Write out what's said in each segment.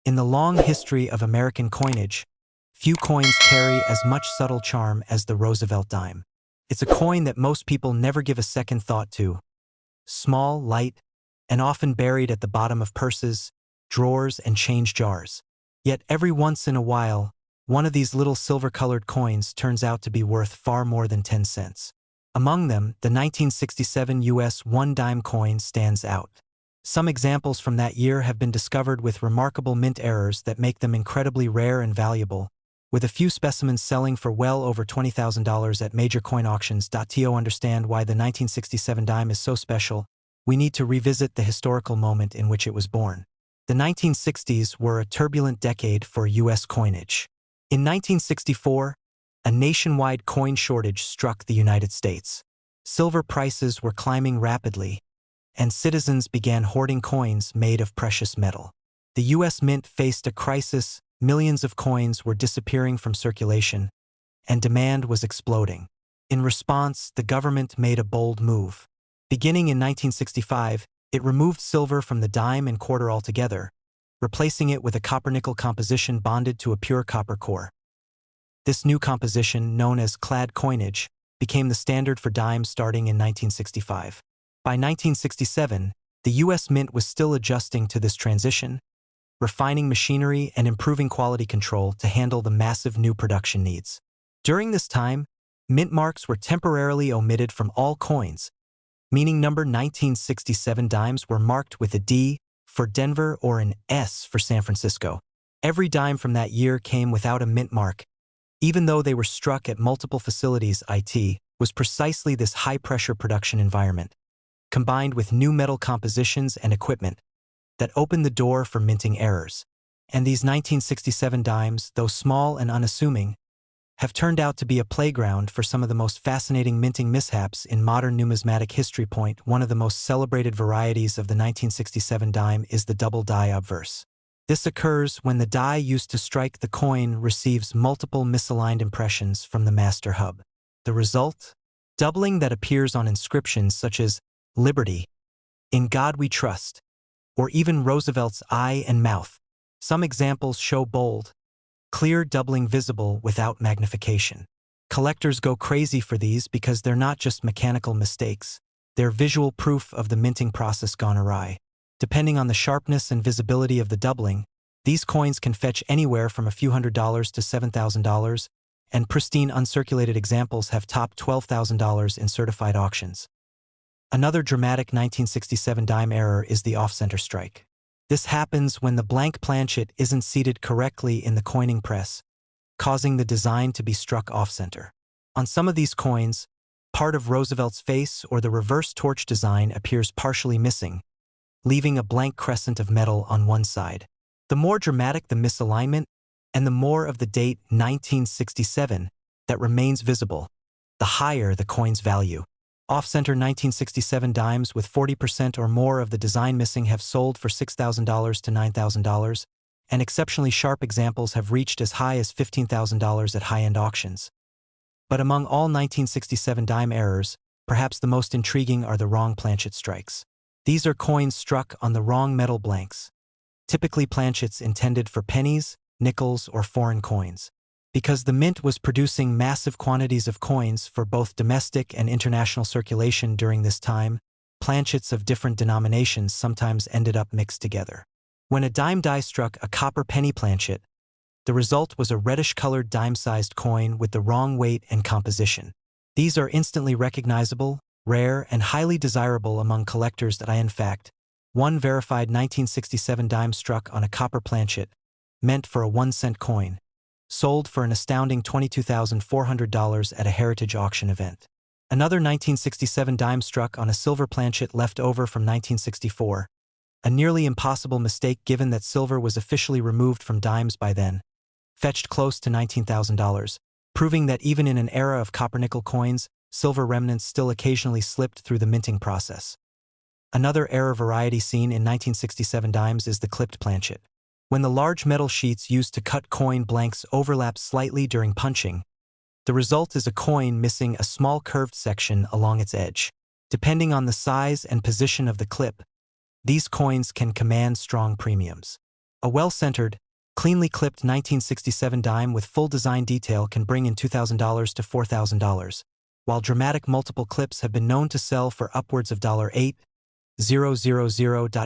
In the long history of American coinage, few coins carry as much subtle charm as the Roosevelt dime. It's a coin that most people never give a second thought to. Small, light, and often buried at the bottom of purses, drawers, and change jars. Yet every once in a while, one of these little silver-colored coins turns out to be worth far more than 10 cents. Among them, the 1967 U.S. one-dime coin stands out. Some examples from that year have been discovered with remarkable mint errors that make them incredibly rare and valuable, with a few specimens selling for well over $20,000 at major coin auctions. To understand why the 1967 dime is so special, we need to revisit the historical moment in which it was born. The 1960s were a turbulent decade for U.S. coinage. In 1964, a nationwide coin shortage struck the United States. Silver prices were climbing rapidly, and citizens began hoarding coins made of precious metal. The U.S. Mint faced a crisis. Millions of coins were disappearing from circulation, and demand was exploding. In response, the government made a bold move. Beginning in 1965, it removed silver from the dime and quarter altogether, replacing it with a copper-nickel composition bonded to a pure copper core. This new composition, known as clad coinage, became the standard for dimes starting in 1965. By 1967, the U.S. Mint was still adjusting to this transition, refining machinery and improving quality control to handle the massive new production needs. During this time, mint marks were temporarily omitted from all coins, meaning number 1967 dimes were marked with a D for Denver or an S for San Francisco. Every dime from that year came without a mint mark, even though they were struck at multiple facilities. It was precisely this high-pressure production environment, combined with new metal compositions and equipment, that opened the door for minting errors. And these 1967 dimes, though small and unassuming, have turned out to be a playground for some of the most fascinating minting mishaps in modern numismatic history. One of the most celebrated varieties of the 1967 dime is the double die obverse. This occurs when the die used to strike the coin receives multiple misaligned impressions from the master hub. The result? Doubling that appears on inscriptions such as Liberty, In God We Trust, or even Roosevelt's eye and mouth. Some examples show bold, clear doubling visible without magnification. Collectors go crazy for these because they're not just mechanical mistakes, they're visual proof of the minting process gone awry. Depending on the sharpness and visibility of the doubling, these coins can fetch anywhere from a few $100s to $7,000, and pristine uncirculated examples have topped $12,000 in certified auctions. Another dramatic 1967 dime error is the off-center strike. This happens when the blank planchet isn't seated correctly in the coining press, causing the design to be struck off-center. On some of these coins, part of Roosevelt's face or the reverse torch design appears partially missing, leaving a blank crescent of metal on one side. The more dramatic the misalignment, and the more of the date 1967 that remains visible, the higher the coin's value. Off-center 1967 dimes with 40% or more of the design missing have sold for $6,000 to $9,000, and exceptionally sharp examples have reached as high as $15,000 at high-end auctions. But among all 1967 dime errors, perhaps the most intriguing are the wrong planchet strikes. These are coins struck on the wrong metal blanks, typically planchets intended for pennies, nickels, or foreign coins. Because the mint was producing massive quantities of coins for both domestic and international circulation during this time, planchets of different denominations sometimes ended up mixed together. When a dime die struck a copper penny planchet, the result was a reddish-colored dime-sized coin with the wrong weight and composition. These are instantly recognizable, rare, and highly desirable among collectors. In fact, one verified 1967 dime struck on a copper planchet, meant for a 1-cent coin, sold for an astounding $22,400 at a heritage auction event. Another 1967 dime struck on a silver planchet left over from 1964, a nearly impossible mistake given that silver was officially removed from dimes by then, fetched close to $19,000, proving that even in an era of copper-nickel coins, silver remnants still occasionally slipped through the minting process. Another error variety seen in 1967 dimes is the clipped planchet. When the large metal sheets used to cut coin blanks overlap slightly during punching, the result is a coin missing a small curved section along its edge. Depending on the size and position of the clip, these coins can command strong premiums. A well-centered, cleanly clipped 1967 dime with full design detail can bring in $2,000 to $4,000, while dramatic multiple clips have been known to sell for upwards of $8,000.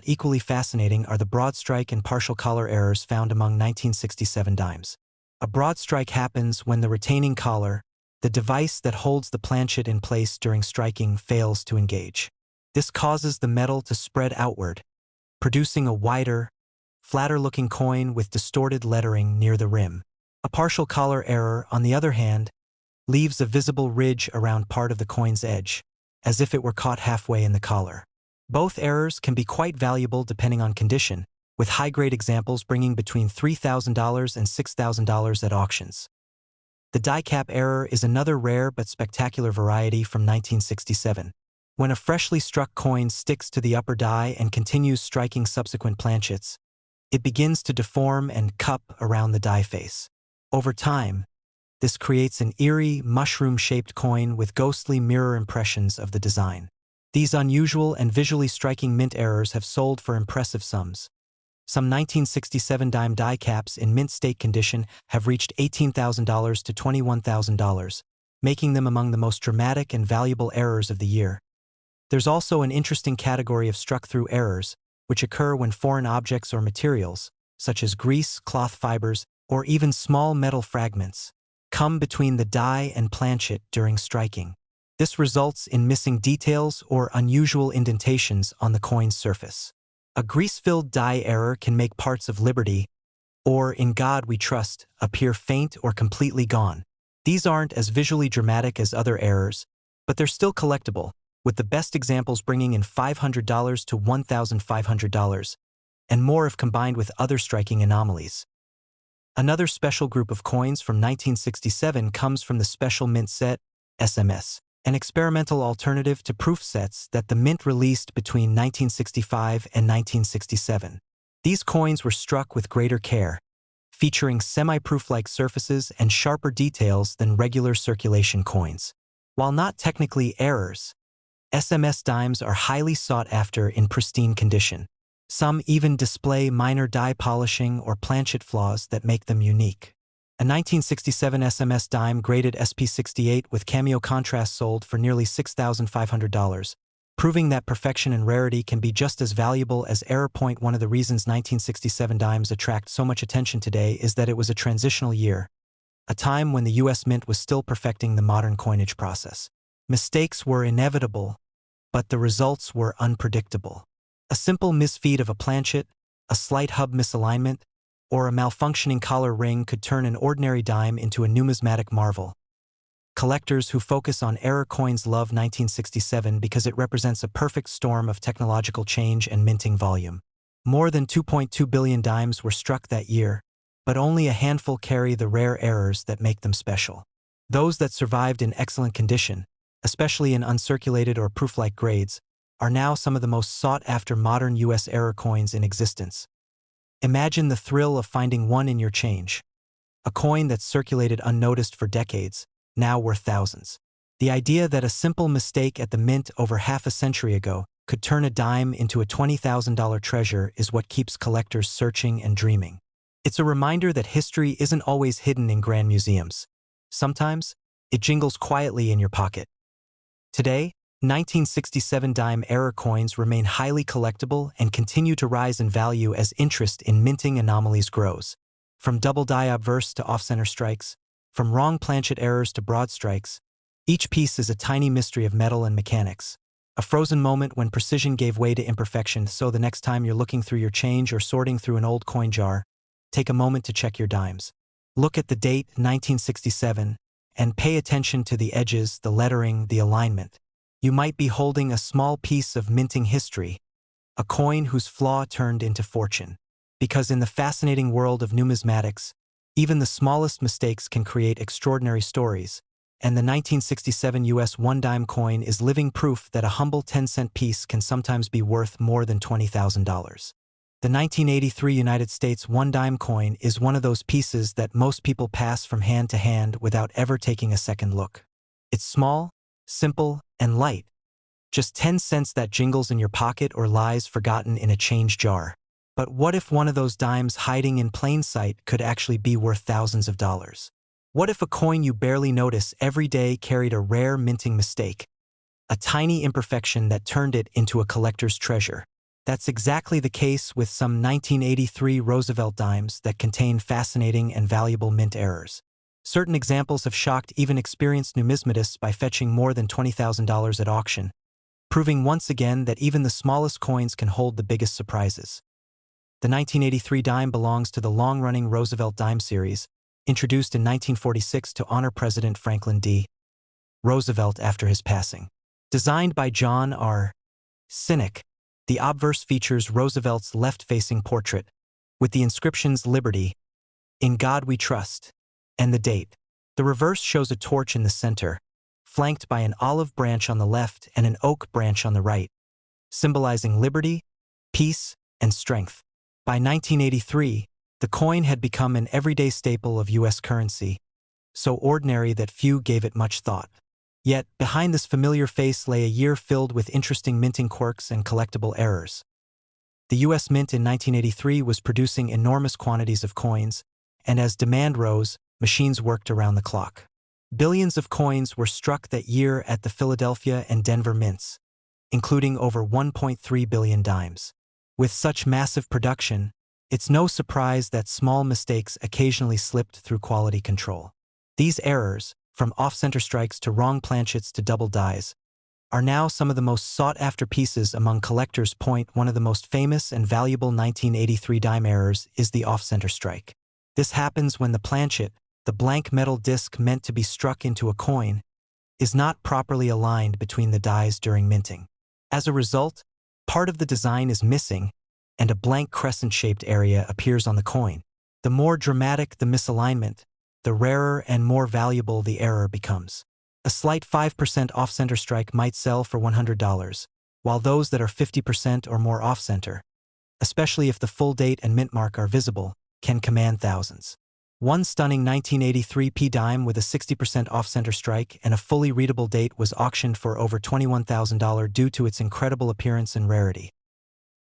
Equally fascinating are the broad strike and partial collar errors found among 1967 dimes. A broad strike happens when the retaining collar, the device that holds the planchet in place during striking, fails to engage. This causes the metal to spread outward, producing a wider, flatter-looking coin with distorted lettering near the rim. A partial collar error, on the other hand, leaves a visible ridge around part of the coin's edge, as if it were caught halfway in the collar. Both errors can be quite valuable depending on condition, with high-grade examples bringing between $3,000 and $6,000 at auctions. The die cap error is another rare but spectacular variety from 1967. When a freshly struck coin sticks to the upper die and continues striking subsequent planchets, it begins to deform and cup around the die face. Over time, this creates an eerie, mushroom-shaped coin with ghostly mirror impressions of the design. These unusual and visually striking mint errors have sold for impressive sums. Some 1967 dime die caps in mint state condition have reached $18,000 to $21,000, making them among the most dramatic and valuable errors of the year. There's also an interesting category of struck-through errors, which occur when foreign objects or materials, such as grease, cloth fibers, or even small metal fragments, come between the die and planchet during striking. This results in missing details or unusual indentations on the coin's surface. A grease-filled die error can make parts of Liberty, or In God We Trust, appear faint or completely gone. These aren't as visually dramatic as other errors, but they're still collectible, with the best examples bringing in $500 to $1,500, and more if combined with other striking anomalies. Another special group of coins from 1967 comes from the Special Mint Set, SMS, an experimental alternative to proof sets that the Mint released between 1965 and 1967. These coins were struck with greater care, featuring semi-proof-like surfaces and sharper details than regular circulation coins. While not technically errors, SMS dimes are highly sought after in pristine condition. Some even display minor die polishing or planchet flaws that make them unique. A 1967 SMS dime graded SP68 with cameo contrast sold for nearly $6,500, proving that perfection and rarity can be just as valuable as error. One of the reasons 1967 dimes attract so much attention today is that it was a transitional year, a time when the U.S. Mint was still perfecting the modern coinage process. Mistakes were inevitable, but the results were unpredictable. A simple misfeed of a planchet, a slight hub misalignment, or a malfunctioning collar ring could turn an ordinary dime into a numismatic marvel. Collectors who focus on error coins love 1967 because it represents a perfect storm of technological change and minting volume. More than 2.2 billion dimes were struck that year, but only a handful carry the rare errors that make them special. Those that survived in excellent condition, especially in uncirculated or proof-like grades, are now some of the most sought-after modern U.S. error coins in existence. Imagine the thrill of finding one in your change. A coin that's circulated unnoticed for decades, now worth thousands. The idea that a simple mistake at the Mint over half a century ago could turn a dime into a $20,000 treasure is what keeps collectors searching and dreaming. It's a reminder that history isn't always hidden in grand museums. Sometimes, it jingles quietly in your pocket. Today, 1967 dime error coins remain highly collectible and continue to rise in value as interest in minting anomalies grows. From double die obverse to off-center strikes, from wrong planchet errors to broad strikes, each piece is a tiny mystery of metal and mechanics. A frozen moment when precision gave way to imperfection. So the next time you're looking through your change or sorting through an old coin jar, take a moment to check your dimes. Look at the date, 1967, and pay attention to the edges, the lettering, the alignment. You might be holding a small piece of minting history, a coin whose flaw turned into fortune. Because in the fascinating world of numismatics, even the smallest mistakes can create extraordinary stories, and the 1967 US 1-dime coin is living proof that a humble 10-cent piece can sometimes be worth more than $20,000. The 1983 United States 1-dime coin is one of those pieces that most people pass from hand to hand without ever taking a second look. It's small, simple, and light. Just 10 cents that jingles in your pocket or lies forgotten in a change jar. But what if one of those dimes hiding in plain sight could actually be worth thousands of dollars? What if a coin you barely notice every day carried a rare minting mistake, a tiny imperfection that turned it into a collector's treasure? That's exactly the case with some 1983 Roosevelt dimes that contain fascinating and valuable mint errors. Certain examples have shocked even experienced numismatists by fetching more than $20,000 at auction, proving once again that even the smallest coins can hold the biggest surprises. The 1983 dime belongs to the long-running Roosevelt dime series, introduced in 1946 to honor President Franklin D. Roosevelt after his passing. Designed by John R. Sinek, the obverse features Roosevelt's left-facing portrait, with the inscriptions Liberty, In God We Trust, and the date. The reverse shows a torch in the center, flanked by an olive branch on the left and an oak branch on the right, symbolizing liberty, peace, and strength. By 1983, the coin had become an everyday staple of U.S. currency, so ordinary that few gave it much thought. Yet, behind this familiar face lay a year filled with interesting minting quirks and collectible errors. The U.S. Mint in 1983 was producing enormous quantities of coins, and as demand rose, machines worked around the clock. Billions of coins were struck that year at the Philadelphia and Denver mints, including over 1.3 billion dimes. With such massive production, it's no surprise that small mistakes occasionally slipped through quality control. These errors, from off-center strikes to wrong planchets to double dies, are now some of the most sought-after pieces among collectors. One of the most famous and valuable 1983 dime errors is the off-center strike. This happens when the planchet, the blank metal disc meant to be struck into a coin, is not properly aligned between the dies during minting. As a result, part of the design is missing, and a blank crescent-shaped area appears on the coin. The more dramatic the misalignment, the rarer and more valuable the error becomes. A slight 5% off-center strike might sell for $100, while those that are 50% or more off-center, especially if the full date and mint mark are visible, can command thousands. One stunning 1983 P dime with a 60% off-center strike and a fully readable date was auctioned for over $21,000 due to its incredible appearance and rarity.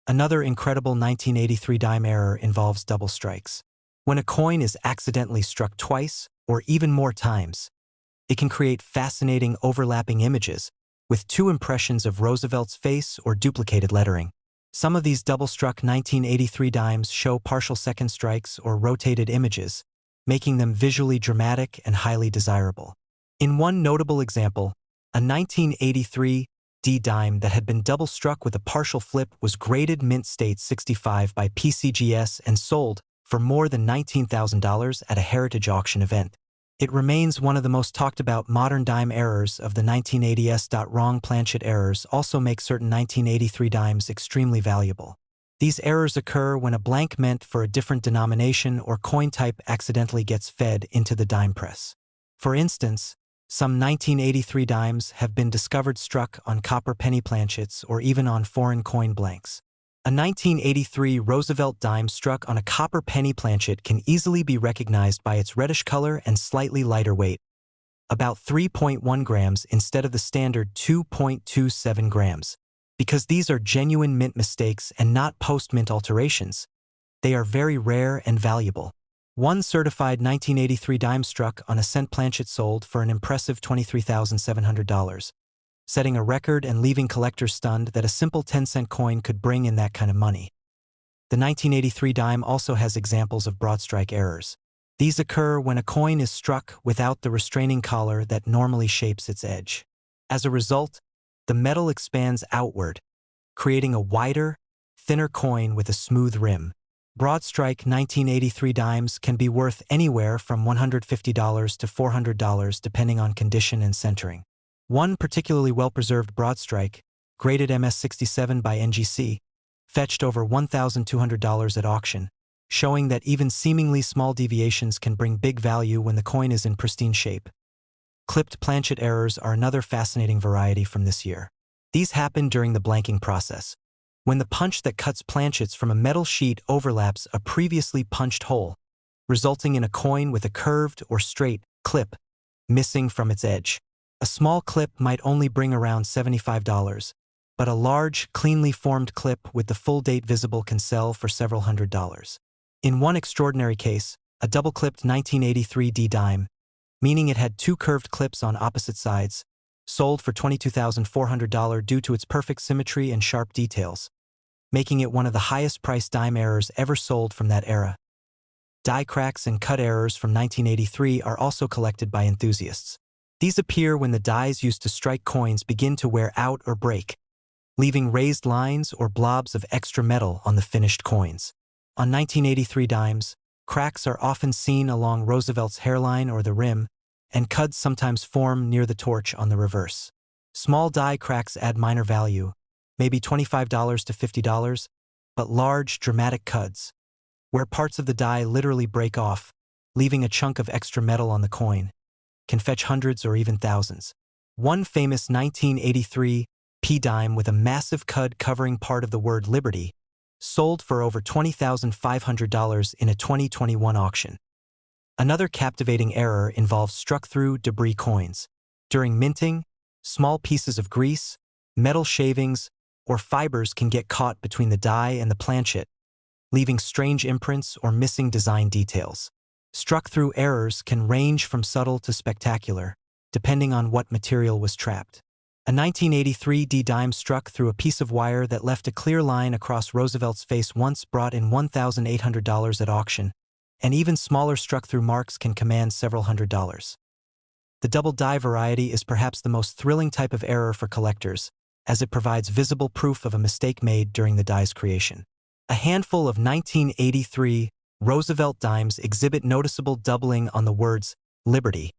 Another incredible 1983 dime error involves double strikes. When a coin is accidentally struck twice, or even more times, it can create fascinating overlapping images, with two impressions of Roosevelt's face or duplicated lettering. Some of these double-struck 1983 dimes show partial second strikes or rotated images, making them visually dramatic and highly desirable. In one notable example, a 1983 D dime that had been double-struck with a partial flip was graded mint state 65 by PCGS and sold for more than $19,000 at a heritage auction event. It remains one of the most talked about modern dime errors of the 1980s. Wrong planchet errors also make certain 1983 dimes extremely valuable. These errors occur when a blank meant for a different denomination or coin type accidentally gets fed into the dime press. For instance, some 1983 dimes have been discovered struck on copper penny planchets or even on foreign coin blanks. A 1983 Roosevelt dime struck on a copper penny planchet can easily be recognized by its reddish color and slightly lighter weight, about 3.1 grams instead of the standard 2.27 grams. Because these are genuine mint mistakes and not post-mint alterations, they are very rare and valuable. One certified 1983 dime struck on a cent planchet sold for an impressive $23,700. Setting a record and leaving collectors stunned that a simple 10-cent coin could bring in that kind of money. The 1983 dime also has examples of broad strike errors. These occur when a coin is struck without the restraining collar that normally shapes its edge. As a result, the metal expands outward, creating a wider, thinner coin with a smooth rim. Broad strike 1983 dimes can be worth anywhere from $150 to $400 depending on condition and centering. One particularly well-preserved broad strike, graded MS67 by NGC, fetched over $1,200 at auction, showing that even seemingly small deviations can bring big value when the coin is in pristine shape. Clipped planchet errors are another fascinating variety from this year. These happen during the blanking process, when the punch that cuts planchets from a metal sheet overlaps a previously punched hole, resulting in a coin with a curved or straight clip missing from its edge. A small clip might only bring around $75, but a large, cleanly formed clip with the full date visible can sell for several $100s. In one extraordinary case, a double-clipped 1983 D dime, meaning it had two curved clips on opposite sides, sold for $22,400 due to its perfect symmetry and sharp details, making it one of the highest-priced dime errors ever sold from that era. Die cracks and cut errors from 1983 are also collected by enthusiasts. These appear when the dies used to strike coins begin to wear out or break, leaving raised lines or blobs of extra metal on the finished coins. On 1983 dimes, cracks are often seen along Roosevelt's hairline or the rim, and cuds sometimes form near the torch on the reverse. Small die cracks add minor value, maybe $25 to $50, but large, dramatic cuds, where parts of the die literally break off, leaving a chunk of extra metal on the coin, can fetch hundreds or even thousands. One famous 1983 P dime with a massive cud covering part of the word Liberty sold for over $20,500 in a 2021 auction. Another captivating error involves struck-through debris coins. During minting, small pieces of grease, metal shavings, or fibers can get caught between the die and the planchet, leaving strange imprints or missing design details. Struck-through errors can range from subtle to spectacular, depending on what material was trapped. A 1983 D dime struck through a piece of wire that left a clear line across Roosevelt's face once brought in $1,800 at auction, and even smaller struck-through marks can command several $100s. The double die variety is perhaps the most thrilling type of error for collectors, as it provides visible proof of a mistake made during the die's creation. A handful of 1983 Roosevelt dimes exhibit noticeable doubling on the words Liberty,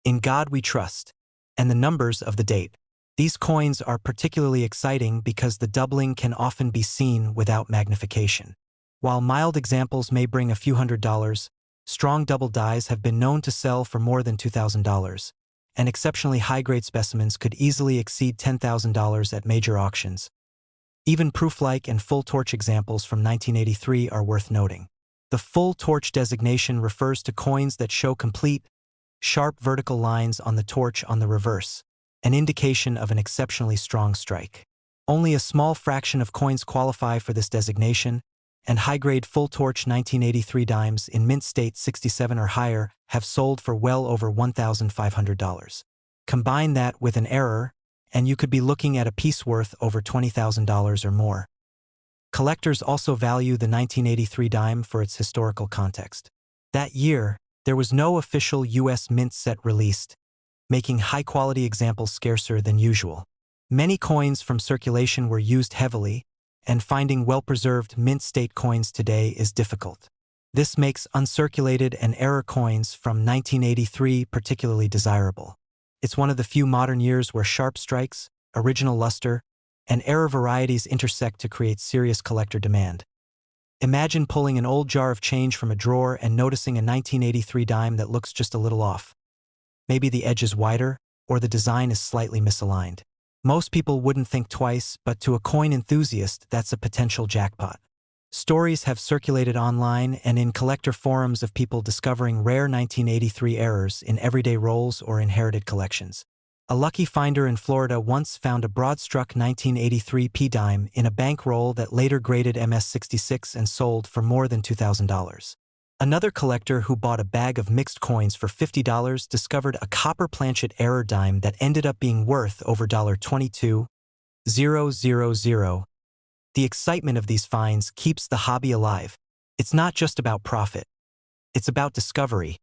In God We Trust, and the numbers of the date. These coins are particularly exciting because the doubling can often be seen without magnification. While mild examples may bring a few $100s, strong double dies have been known to sell for more than $2,000, and exceptionally high-grade specimens could easily exceed $10,000 at major auctions. Even proof-like and full torch examples from 1983 are worth noting. The full torch designation refers to coins that show complete, sharp vertical lines on the torch on the reverse, an indication of an exceptionally strong strike. Only a small fraction of coins qualify for this designation, and high-grade full-torch 1983 dimes in mint state 67 or higher have sold for well over $1,500. Combine that with an error, and you could be looking at a piece worth over $20,000 or more. Collectors also value the 1983 dime for its historical context. That year, there was no official U.S. mint set released, making high-quality examples scarcer than usual. Many coins from circulation were used heavily, and finding well-preserved mint-state coins today is difficult. This makes uncirculated and error coins from 1983 particularly desirable. It's one of the few modern years where sharp strikes, original luster, and error varieties intersect to create serious collector demand. Imagine pulling an old jar of change from a drawer and noticing a 1983 dime that looks just a little off. Maybe the edge is wider, or the design is slightly misaligned. Most people wouldn't think twice, but to a coin enthusiast, that's a potential jackpot. Stories have circulated online and in collector forums of people discovering rare 1983 errors in everyday rolls or inherited collections. A lucky finder in Florida once found a broad-struck 1983 P dime in a bankroll that later graded MS-66 and sold for more than $2,000. Another collector who bought a bag of mixed coins for $50 discovered a copper planchet error dime that ended up being worth over $22,000. The excitement of these finds keeps the hobby alive. It's not just about profit. It's about discovery,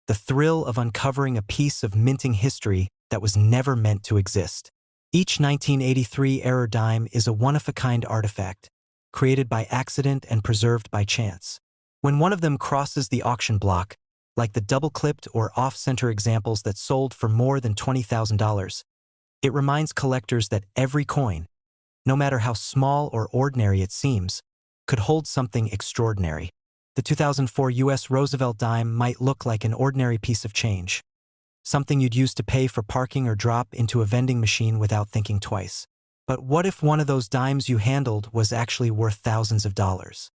the thrill of uncovering a piece of minting history that was never meant to exist. Each 1983 error dime is a one-of-a-kind artifact, created by accident and preserved by chance. When one of them crosses the auction block, like the double-clipped or off-center examples that sold for more than $20,000, it reminds collectors that every coin, no matter how small or ordinary it seems, could hold something extraordinary. The 2004 U.S. Roosevelt dime might look like an ordinary piece of change, something you'd use to pay for parking or drop into a vending machine without thinking twice. But what if one of those dimes you handled was actually worth thousands of dollars?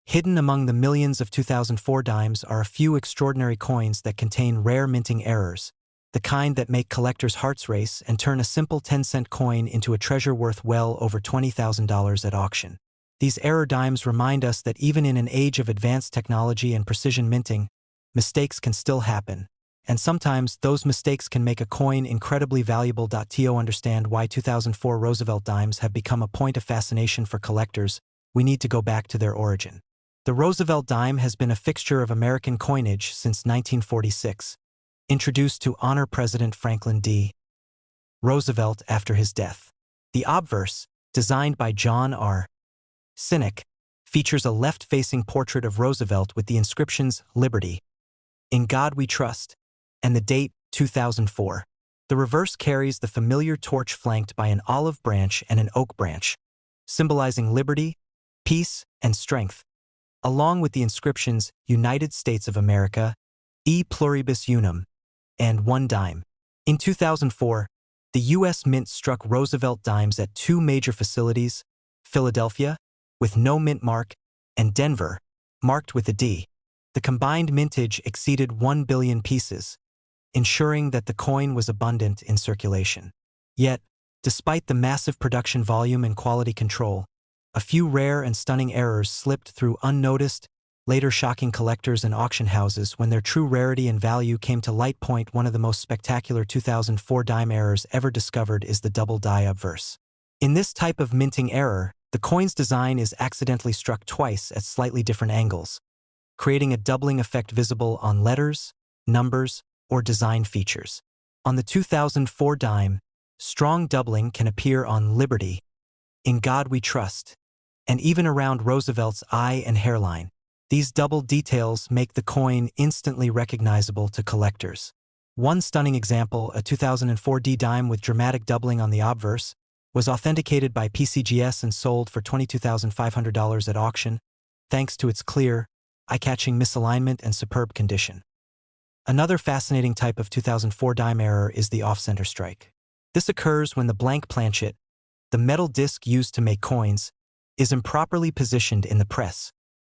Hidden among the millions of 2004 dimes are a few extraordinary coins that contain rare minting errors, the kind that make collectors' hearts race and turn a simple 10-cent coin into a treasure worth well over $20,000 at auction. These error dimes remind us that even in an age of advanced technology and precision minting, mistakes can still happen, and sometimes those mistakes can make a coin incredibly valuable. To understand why 2004 Roosevelt dimes have become a point of fascination for collectors, we need to go back to their origin. The Roosevelt dime has been a fixture of American coinage since 1946, introduced to honor President Franklin D. Roosevelt after his death. The obverse, designed by John R. Sinek, features a left-facing portrait of Roosevelt with the inscriptions "Liberty," "In God We Trust," and the date 2004. The reverse carries the familiar torch flanked by an olive branch and an oak branch, symbolizing liberty, peace, and strength, along with the inscriptions "United States of America," "E Pluribus Unum," and "1 dime." In 2004, the U.S. Mint struck Roosevelt dimes at two major facilities: Philadelphia, with no mint mark, and Denver, marked with a D. The combined mintage exceeded 1 billion pieces, ensuring that the coin was abundant in circulation. Yet, despite the massive production volume and quality control, a few rare and stunning errors slipped through unnoticed, later shocking collectors and auction houses when their true rarity and value came to light. One of the most spectacular 2004 dime errors ever discovered is the double die obverse. In this type of minting error, the coin's design is accidentally struck twice at slightly different angles, creating a doubling effect visible on letters, numbers, or design features. On the 2004 dime, strong doubling can appear on "Liberty," "In God We Trust," and even around Roosevelt's eye and hairline. These double details make the coin instantly recognizable to collectors. One stunning example, a 2004 D dime with dramatic doubling on the obverse, was authenticated by PCGS and sold for $22,500 at auction, thanks to its clear, eye-catching misalignment and superb condition. Another fascinating type of 2004 dime error is the off-center strike. This occurs when the blank planchet, the metal disc used to make coins, is improperly positioned in the press,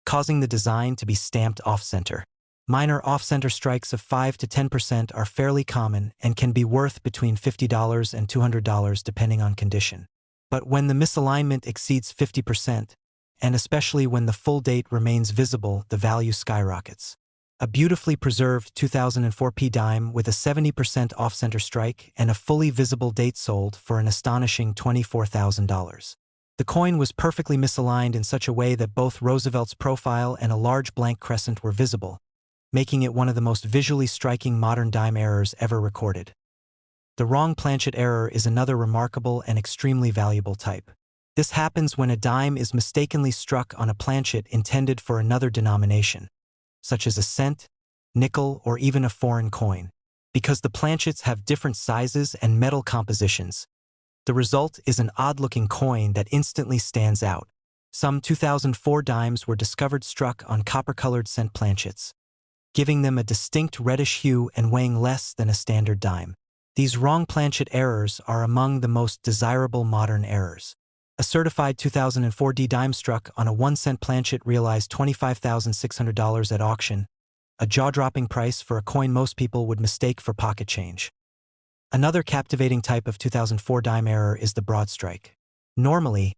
causing the design to be stamped off-center. Minor off-center strikes of 5 to 10% are fairly common and can be worth between $50 and $200 depending on condition. But when the misalignment exceeds 50%, and especially when the full date remains visible, the value skyrockets. A beautifully preserved 2004 P dime with a 70% off-center strike and a fully visible date sold for an astonishing $24,000. The coin was perfectly misaligned in such a way that both Roosevelt's profile and a large blank crescent were visible, making it one of the most visually striking modern dime errors ever recorded. The wrong planchet error is another remarkable and extremely valuable type. This happens when a dime is mistakenly struck on a planchet intended for another denomination, such as a cent, nickel, or even a foreign coin. Because the planchets have different sizes and metal compositions, the result is an odd-looking coin that instantly stands out. Some 2004 dimes were discovered struck on copper-colored cent planchets, giving them a distinct reddish hue and weighing less than a standard dime. These wrong planchet errors are among the most desirable modern errors. A certified 2004 D dime struck on a 1-cent planchet realized $25,600 at auction, a jaw-dropping price for a coin most people would mistake for pocket change. Another captivating type of 2004 dime error is the broad strike. Normally,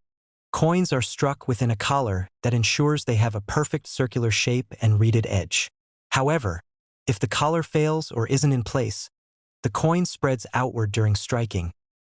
coins are struck within a collar that ensures they have a perfect circular shape and reeded edge. However, if the collar fails or isn't in place, the coin spreads outward during striking,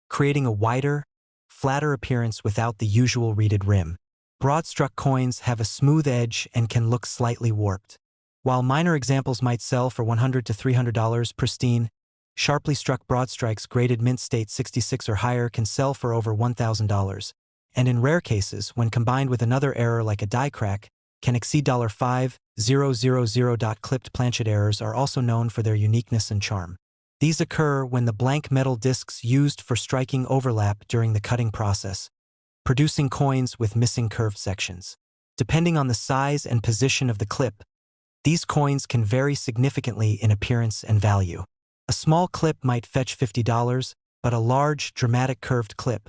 creating a wider, flatter appearance without the usual reeded rim. Broad-struck coins have a smooth edge and can look slightly warped. While minor examples might sell for $100 to $300, pristine, sharply struck broad strikes graded mint state 66 or higher can sell for over $1,000, and in rare cases, when combined with another error like a die crack, can exceed $5,000. Clipped planchet errors are also known for their uniqueness and charm. These occur when the blank metal discs used for striking overlap during the cutting process, producing coins with missing curved sections. Depending on the size and position of the clip, these coins can vary significantly in appearance and value. A small clip might fetch $50, but a large, dramatic curved clip,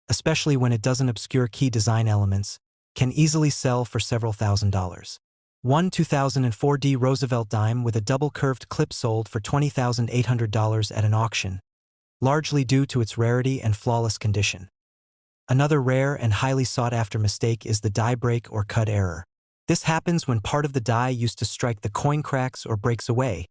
especially when it doesn't obscure key design elements, can easily sell for several $1,000s. One 2004 D Roosevelt dime with a double-curved clip sold for $20,800 at an auction, largely due to its rarity and flawless condition. Another rare and highly sought-after mistake is the die break or cut error. This happens when part of the die used to strike the coin cracks or breaks away,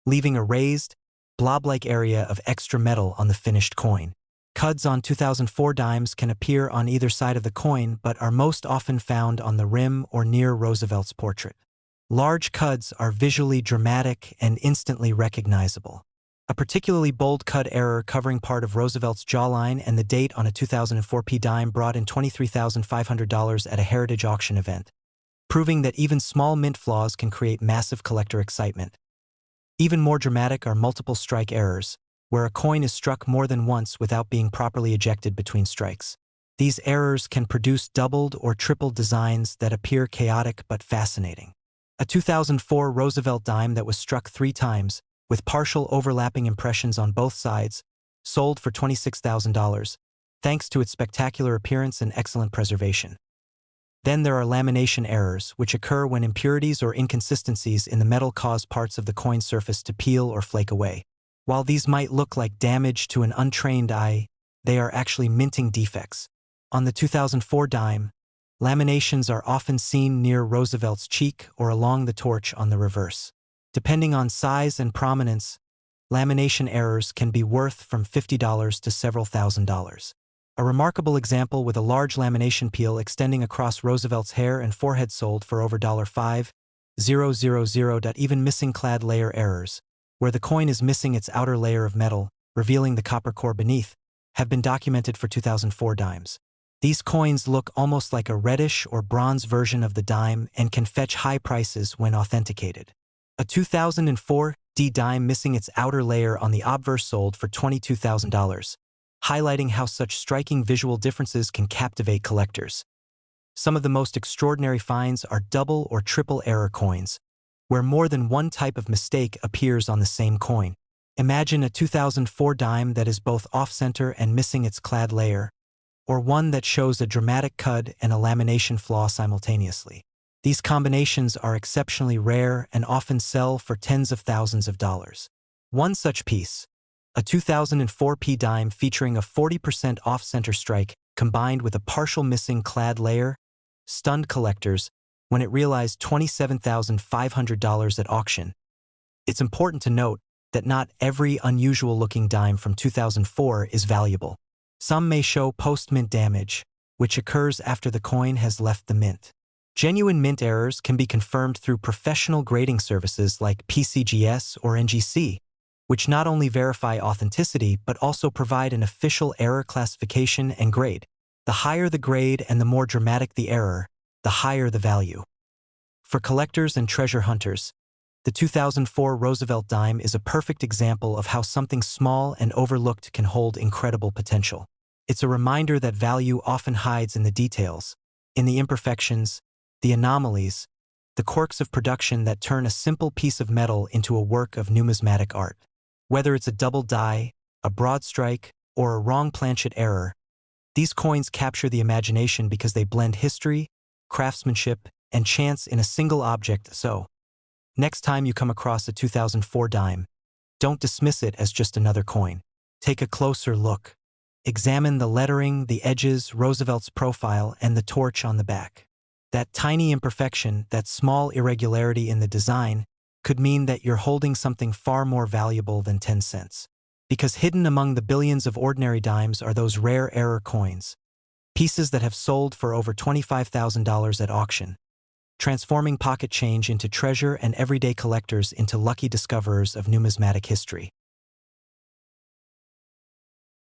leaving a raised, blob-like area of extra metal on the finished coin. Cuds on 2004 dimes can appear on either side of the coin but are most often found on the rim or near Roosevelt's portrait. Large cuds are visually dramatic and instantly recognizable. A particularly bold cut error covering part of Roosevelt's jawline and the date on a 2004 P dime brought in $23,500 at a heritage auction event, proving that even small mint flaws can create massive collector excitement. Even more dramatic are multiple strike errors, where a coin is struck more than once without being properly ejected between strikes. These errors can produce doubled or tripled designs that appear chaotic but fascinating. A 2004 Roosevelt dime that was struck 3 times, with partial overlapping impressions on both sides, sold for $26,000, thanks to its spectacular appearance and excellent preservation. Then there are lamination errors, which occur when impurities or inconsistencies in the metal cause parts of the coin surface to peel or flake away. While these might look like damage to an untrained eye, they are actually minting defects. On the 2004 dime, laminations are often seen near Roosevelt's cheek or along the torch on the reverse. Depending on size and prominence, lamination errors can be worth from $50 to several $1,000s. A remarkable example with a large lamination peel extending across Roosevelt's hair and forehead sold for over $5,000. Even missing clad layer errors, where the coin is missing its outer layer of metal, revealing the copper core beneath, have been documented for 2004 dimes. These coins look almost like a reddish or bronze version of the dime and can fetch high prices when authenticated. A 2004 D dime missing its outer layer on the obverse sold for $22,000, highlighting how such striking visual differences can captivate collectors. Some of the most extraordinary finds are double or triple error coins, where more than one type of mistake appears on the same coin. Imagine a 2004 dime that is both off-center and missing its clad layer, or one that shows a dramatic cud and a lamination flaw simultaneously. These combinations are exceptionally rare and often sell for tens of thousands of dollars. One such piece, a 2004 P dime featuring a 40% off-center strike combined with a partial missing clad layer, stunned collectors when it realized $27,500 at auction. It's important to note that not every unusual-looking dime from 2004 is valuable. Some may show post-mint damage, which occurs after the coin has left the mint. Genuine mint errors can be confirmed through professional grading services like PCGS or NGC, which not only verify authenticity but also provide an official error classification and grade. The higher the grade and the more dramatic the error, the higher the value. For collectors and treasure hunters, the 2004 Roosevelt dime is a perfect example of how something small and overlooked can hold incredible potential. It's a reminder that value often hides in the details, in the imperfections, the anomalies, the quirks of production that turn a simple piece of metal into a work of numismatic art. Whether it's a double die, a broad strike, or a wrong planchet error, these coins capture the imagination because they blend history, craftsmanship, and chance in a single object. So, next time you come across a 2004 dime, don't dismiss it as just another coin. Take a closer look. Examine the lettering, the edges, Roosevelt's profile, and the torch on the back. That tiny imperfection, that small irregularity in the design, could mean that you're holding something far more valuable than 10 cents. Because hidden among the billions of ordinary dimes are those rare error coins, pieces that have sold for over $25,000 at auction, transforming pocket change into treasure and everyday collectors into lucky discoverers of numismatic history.